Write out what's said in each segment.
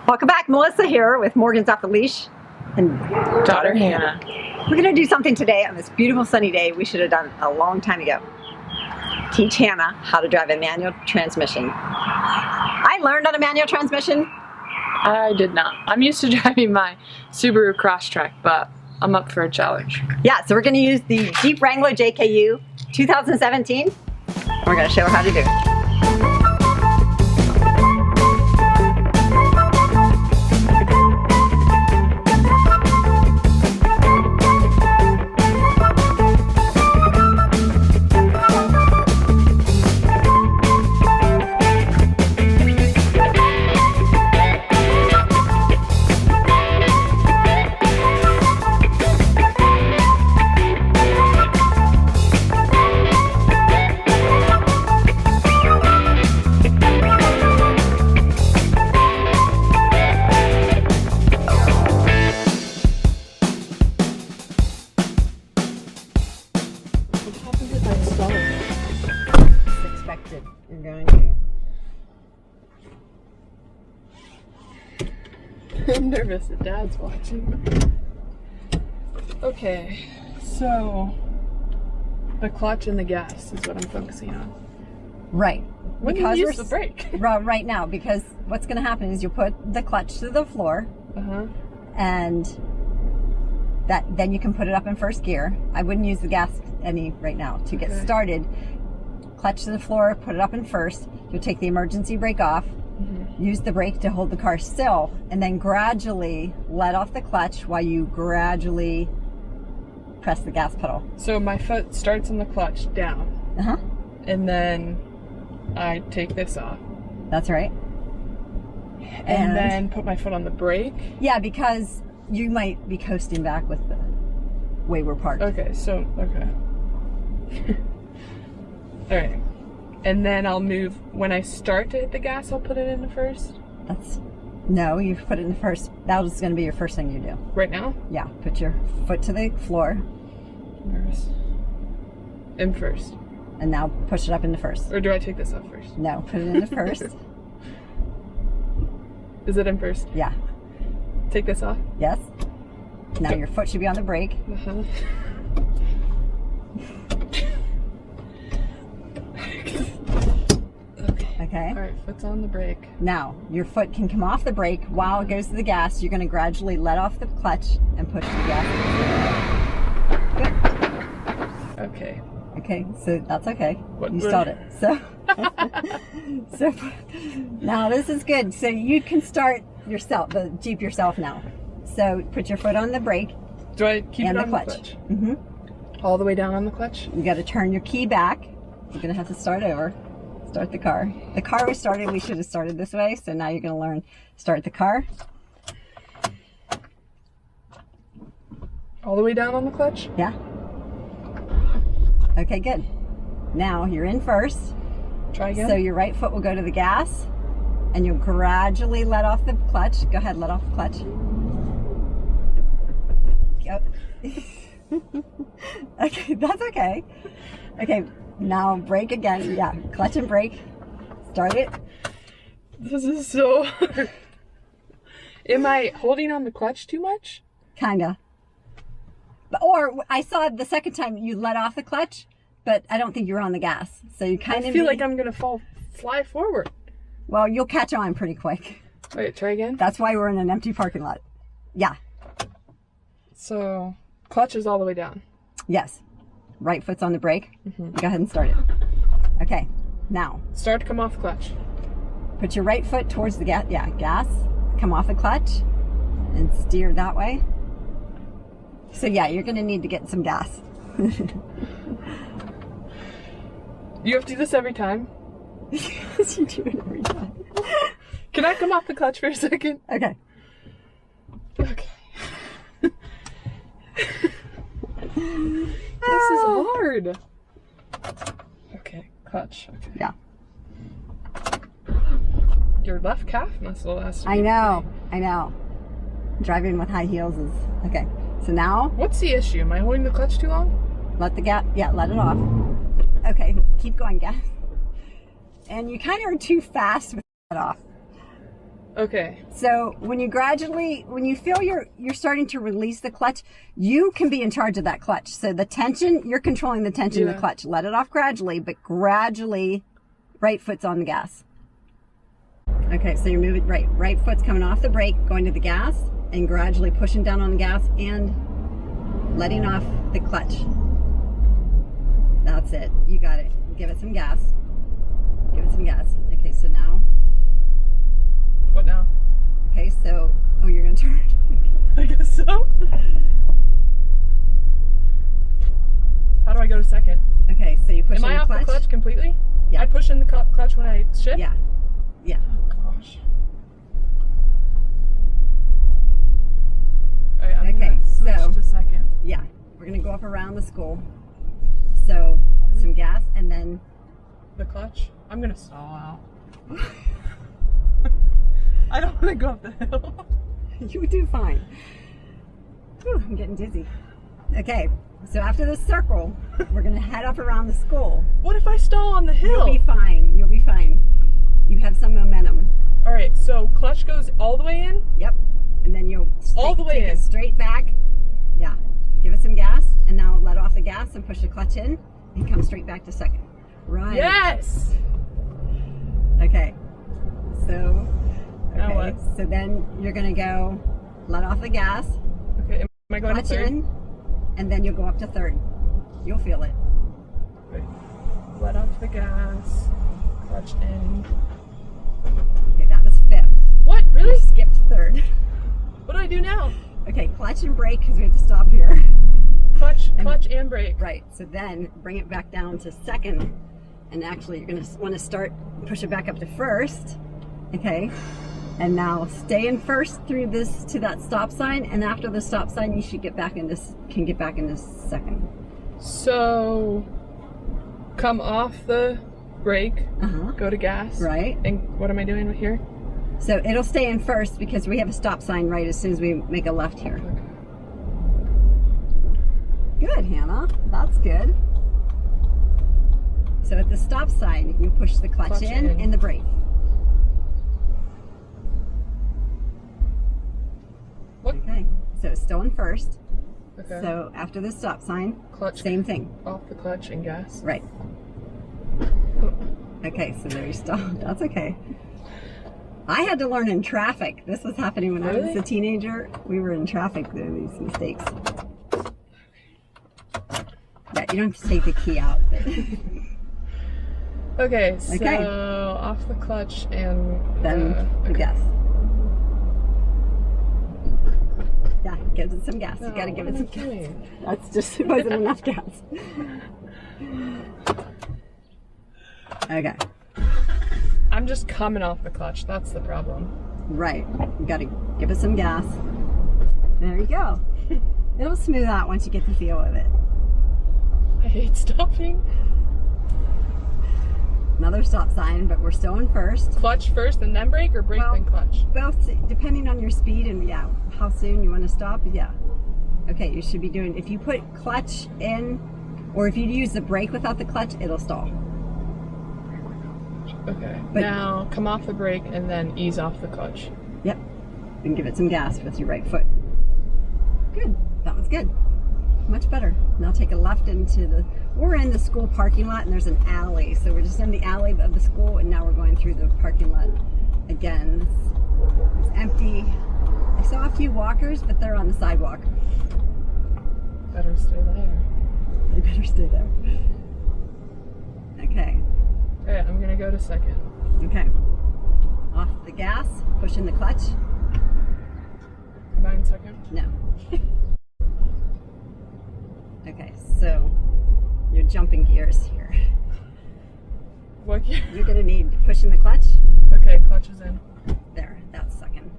Welcome back, Melissa here with Morgan's Off the Leash and daughter Hannah. We're going to do something today on this beautiful sunny day we should have done a long time ago. Teach Hannah how to drive a manual transmission. I learned on a manual transmission. I did not. I'm used to driving my Subaru Crosstrek, but I'm up for a challenge. Yeah, so we're going to use the Jeep Wrangler JKU 2017. We're going to show her how to do it. You're going to. I'm nervous that Dad's watching. Okay, so the clutch and the gas is what I'm focusing on. Right. When do you use the brake? Right now, because what's going to happen is you'll put the clutch to the floor, and then you can put it up in first gear. I wouldn't use the gas any right now to get started. Clutch to the floor, put it up in first. You'll take the emergency brake off, use the brake to hold the car still, and then gradually let off the clutch while you gradually press the gas pedal. So my foot starts on the clutch down, and then I take this off. That's right. And then put my foot on the brake? Yeah, because you might be coasting back with the way we're parked. Okay, so, Alright, and then I'll move, when I start to hit the gas, I'll put it in the first? No, you put it in the first. That was going to be your first thing you do. Right now? Yeah, put your foot to the floor. In first. And now push it up into first. Or do I take this off first? No, put it in the first. Is it in first? Yeah. Take this off? Yes. Now your foot should be on the brake. Okay. All right, foot's on the brake. Now, your foot can come off the brake while it goes to the gas. You're going to gradually let off the clutch and push the gas. Good. Okay. Okay, so that's okay. You stalled it. So now this is good. So you can start yourself, the Jeep yourself now. So put your foot on the brake. Do I keep it on the clutch? All the way down on the clutch? You got to turn your key back. You're going to have to start over. Start the car. The car we should have started this way, so now you're going to learn start the car. All the way down on the clutch? Yeah. Okay, good. Now you're in first. Try again. So your right foot will go to the gas, and you'll gradually let off the clutch. Go ahead, let off the clutch. Go. Okay, that's okay. Okay. Now brake again. Yeah, clutch and brake. Start it. This is so hard. Am I holding on the clutch too much? Kinda. Or I saw the second time you let off the clutch, but I don't think you were on the gas. So you kind of feel like I'm gonna fly forward. Well, you'll catch on pretty quick. Wait, try again? That's why we're in an empty parking lot. Yeah. So clutch is all the way down. Yes. Right foot's on the brake. Go ahead and start it. Okay, now. Start to come off the clutch. Put your right foot towards the gas. Yeah, gas. Come off the clutch and steer that way. So yeah, you're going to need to get some gas. You have to do this every time? Yes, you do it every time. Can I come off the clutch for a second? Okay. Okay. This is hard. Okay, clutch. Okay. Yeah. Your left calf muscle has to be I know. Driving with high heels is okay. So now, what's the issue? Am I holding the clutch too long? Let the gas, yeah, let it off. Okay, keep going, gas. And you kind of are too fast with that off. Okay. So when you feel you're starting to release the clutch, you can be in charge of that clutch. So the tension, you're controlling the tension of the clutch. Let it off gradually, but gradually, right foot's on the gas. Okay, so you're moving, right foot's coming off the brake, going to the gas, and gradually pushing down on the gas and letting off the clutch. That's it. You got it. Give it some gas. Give it some gas. Okay, so now. What now? Okay, so, oh, you're going to turn. I guess so. How do I go to second? Okay, so you push in the clutch. Am I off the clutch completely? Yeah. I push in the clutch when I shift? Yeah. Yeah. Oh, gosh. All right, I'm okay, switch so. to second. Yeah. We're going to go up around the school. So, some gas and then. The clutch? I'm going to stall out. I don't want to go up the hill. You do fine. Whew, I'm getting dizzy. Okay, so after this circle, we're going to head up around the school. What if I stall on the hill? You'll be fine. You'll be fine. You have some momentum. All right, so clutch goes all the way in? Yep. And then you'll take in. It straight back. Yeah. Give it some gas, and now let off the gas and push the clutch in, and come straight back to second. Right. Yes! Okay. So, now what? So then you're going to go let off the gas. Okay, am I going clutch to third? in, and then you'll go up to third. You'll feel it. Wait. Let off the gas. Clutch in. Okay, that was fifth. What? Really? You skipped third. What do I do now? Okay, clutch and brake because we have to stop here. Clutch and brake. Right. So then bring it back down to second, and actually you're going to want to push it back up to first. Okay. And now stay in first through this to that stop sign, and after the stop sign, you should get back in this. Can get back in this second. So, come off the brake, go to gas. Right. And what am I doing here? So it'll stay in first because we have a stop sign right as soon as we make a left here. Okay. Good, Hannah. That's good. So at the stop sign, you push the clutch in and the brake. What? Okay. So it's still in first. Okay. So after the stop sign, clutch. Same thing. Off the clutch and gas. Right. Okay, so there you stop. That's okay. I had to learn in traffic. This was happening when I was a teenager. We were in traffic. There were these mistakes. Yeah, you don't have to take the key out. Okay, so off the clutch and then the gas. Yeah, give it some gas. You gotta give it some gas. That's just, it wasn't enough gas. Okay. I'm just coming off the clutch. That's the problem. Right. You gotta give it some gas. There you go. It'll smooth out once you get the feel of it. I hate stopping. Another stop sign, but we're still in first. Clutch first and then brake, or brake then clutch? Both, depending on your speed and how soon you want to stop. Yeah. Okay, you should be doing, if you put clutch in, or if you use the brake without the clutch, it'll stall. Okay. But now come off the brake and then ease off the clutch. Yep. And give it some gas with your right foot. Good. That was good. Much better. Now take a left into we're in the school parking lot, and there's an alley. So we're just in the alley of the school, and now we're going through the parking lot again. It's empty. I saw a few walkers, but they're on the sidewalk. Better stay there. You better stay there. Okay. Alright, I'm gonna go to second. Okay. Off the gas, push in the clutch. Am I in second? No. Okay, so you're jumping gears here. What gear? You're gonna need to push in the clutch. Okay, clutch is in. There, that's second.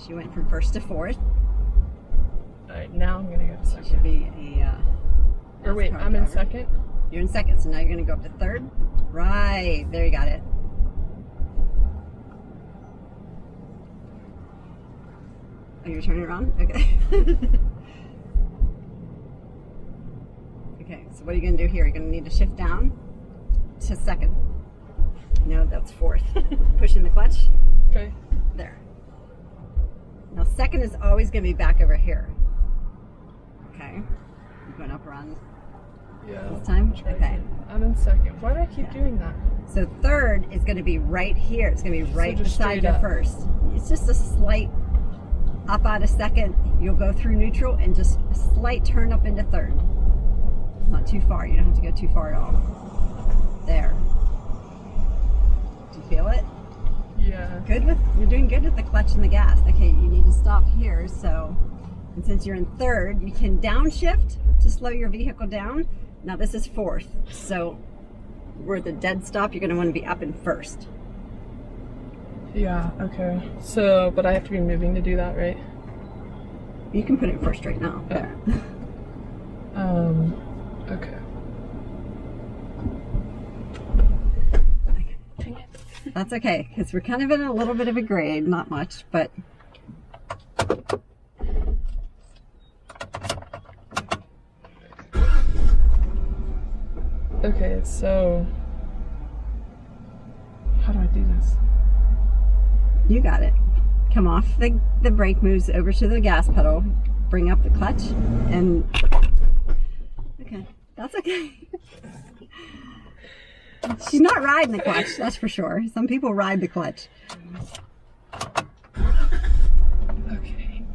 She went from first to fourth. Alright, now I'm gonna go to second. Should be a or wait, I'm in second? You're in second, so now you're gonna go up to third. Right, there you got it. Oh, you're turning around? Okay. Okay, so what are you gonna do here? You're gonna need to shift down to second. No, that's fourth. Push in the clutch. Okay. There. Now second is always going to be back over here. Okay. You going up around this time? Okay. I'm in second. Why do I keep doing that? So third is going to be right here. It's going to be right beside your first. It's just a slight up out of second. You'll go through neutral and just a slight turn up into third. Not too far. You don't have to go too far at all. There. Do you feel it? Yeah. You're doing good with the clutch and the gas. Okay, you need to stop here. So, and since you're in third, you can downshift to slow your vehicle down. Now this is fourth. So where the dead stop, you're going to want to be up in first. Yeah, okay. So, but I have to be moving to do that, right? You can put it first right now. Oh. There. Okay. Dang it. That's okay, because we're kind of in a little bit of a grade, not much, but okay, so how do I do this? you got it. Come off the brake, moves over to the gas pedal, bring up the clutch, and okay, that's okay. She's not riding the clutch, that's for sure. Some people ride the clutch. Okay.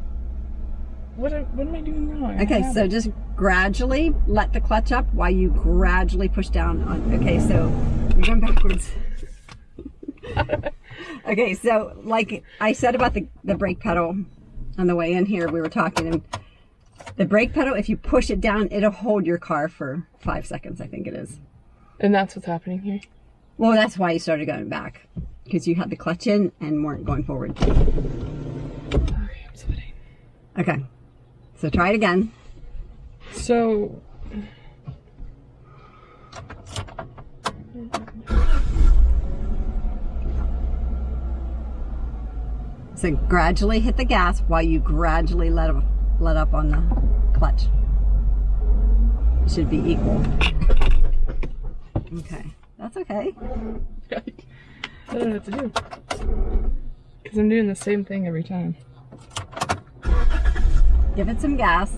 What am I doing wrong? Okay, so just gradually let the clutch up while you gradually push down on. Okay, so you're going backwards. Okay, so like I said about the brake pedal on the way in here, we were talking, and the brake pedal, if you push it down, it'll hold your car for 5 seconds, I think it is. And that's what's happening here? Well, that's why you started going back, because you had the clutch in and weren't going forward. Okay, I'm sweating. Okay, so try it again. So... So gradually hit the gas while you gradually let up on the clutch. It should be equal. Okay, that's okay. I don't know what to do. Because I'm doing the same thing every time. Give it some gas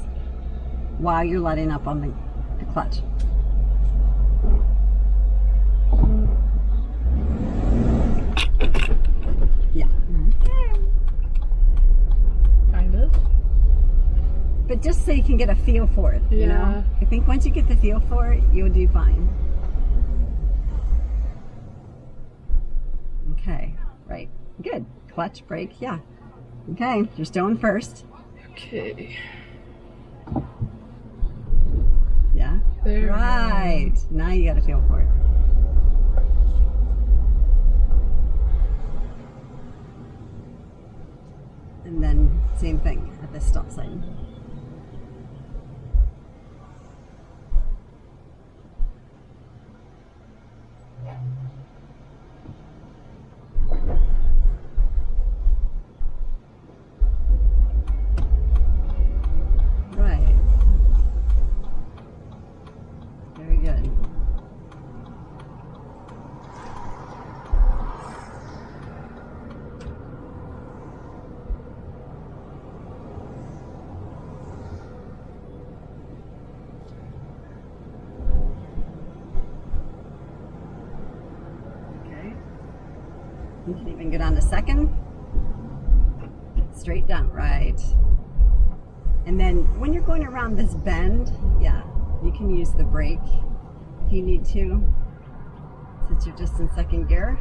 while you're letting up on the clutch. Yeah. Okay. Kind of. But just so you can get a feel for it, you know? I think once you get the feel for it, you'll do fine. Okay, right. Good. Clutch, brake, yeah. Okay, you're still in first. Okay. Yeah? There. Right. Now you got a feel for it. And then same thing at the stop sign. Right. Very good. You can even go down to second. Straight down, right. And then when you're going around this bend, yeah, you can use the brake if you need to, since you're just in second gear.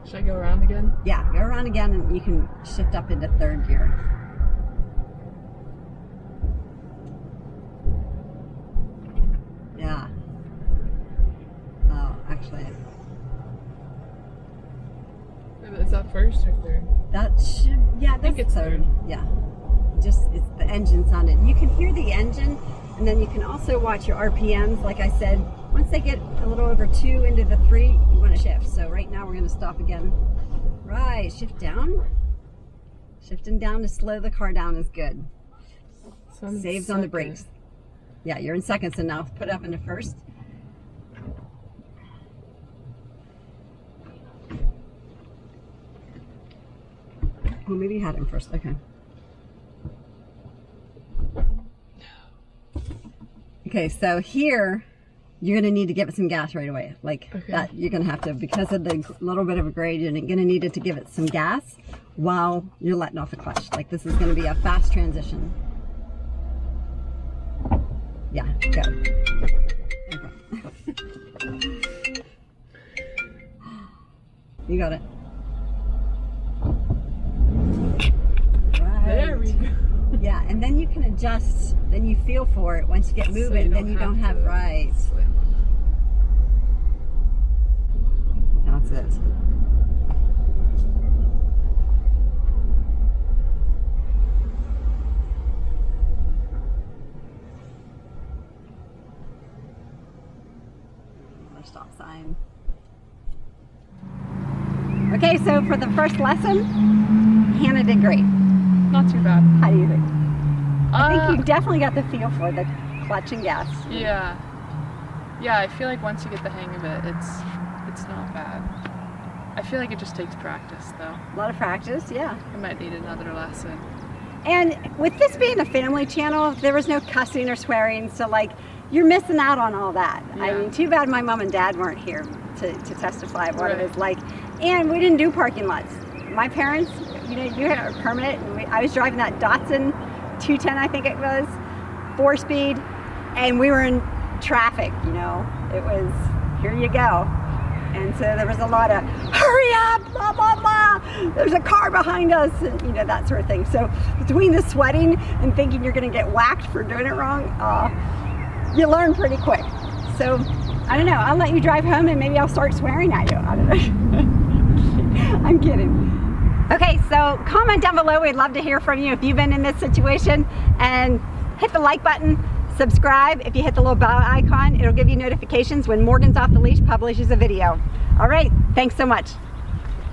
Should I go around again? Yeah, go around again and you can shift up into third gear. Yeah. Oh, actually, Is that first or third? that should, yeah, I think that's it's third. Yeah. Just, it's the engine sounded. You can hear the engine, and then you can also watch your RPMs. Like I said, once they get a little over 2 into the 3, you want to shift. So right now we're going to stop again. Right, shift down. Shifting down to slow the car down is good. So Saves on the brakes. Yeah, you're in second, so now put up into first. Oh, maybe you had him first. Okay. Okay, so here, you're going to need to give it some gas right away. Like that, you're going to have to, because of the little bit of a grade, you're going to need it to give it some gas while you're letting off the clutch. Like this is going to be a fast transition. Yeah, go. Okay. You got it. Right. There we go. Yeah, and then you can adjust, then you feel for it once you get moving, then you don't have, right. That's it. Another stop sign. Okay, so for the first lesson, Hannah did great. Not too bad. How do you think? I think you definitely got the feel for the clutch and gas. Yeah. Yeah, I feel like once you get the hang of it, it's not bad. I feel like it just takes practice though. A lot of practice, yeah. I might need another lesson. And with this being a family channel, there was no cussing or swearing, so like you're missing out on all that. Yeah. I mean, too bad my mom and dad weren't here to testify what it was like. And we didn't do parking lots. My parents, you know, you had a permit, and I was driving that Datsun 210, I think it was, 4-speed, and we were in traffic, you know. It was, here you go. And so there was a lot of, hurry up, blah, blah, blah, there's a car behind us, and, you know, that sort of thing. So between the sweating and thinking you're gonna get whacked for doing it wrong, you learn pretty quick. So, I don't know, I'll let you drive home and maybe I'll start swearing at you. I don't know. I'm kidding. Okay, so comment down below. We'd love to hear from you if you've been in this situation, and hit the like button, subscribe. If you hit the little bell icon, it'll give you notifications when Morgan's Off the Leash publishes a video. All right, thanks so much.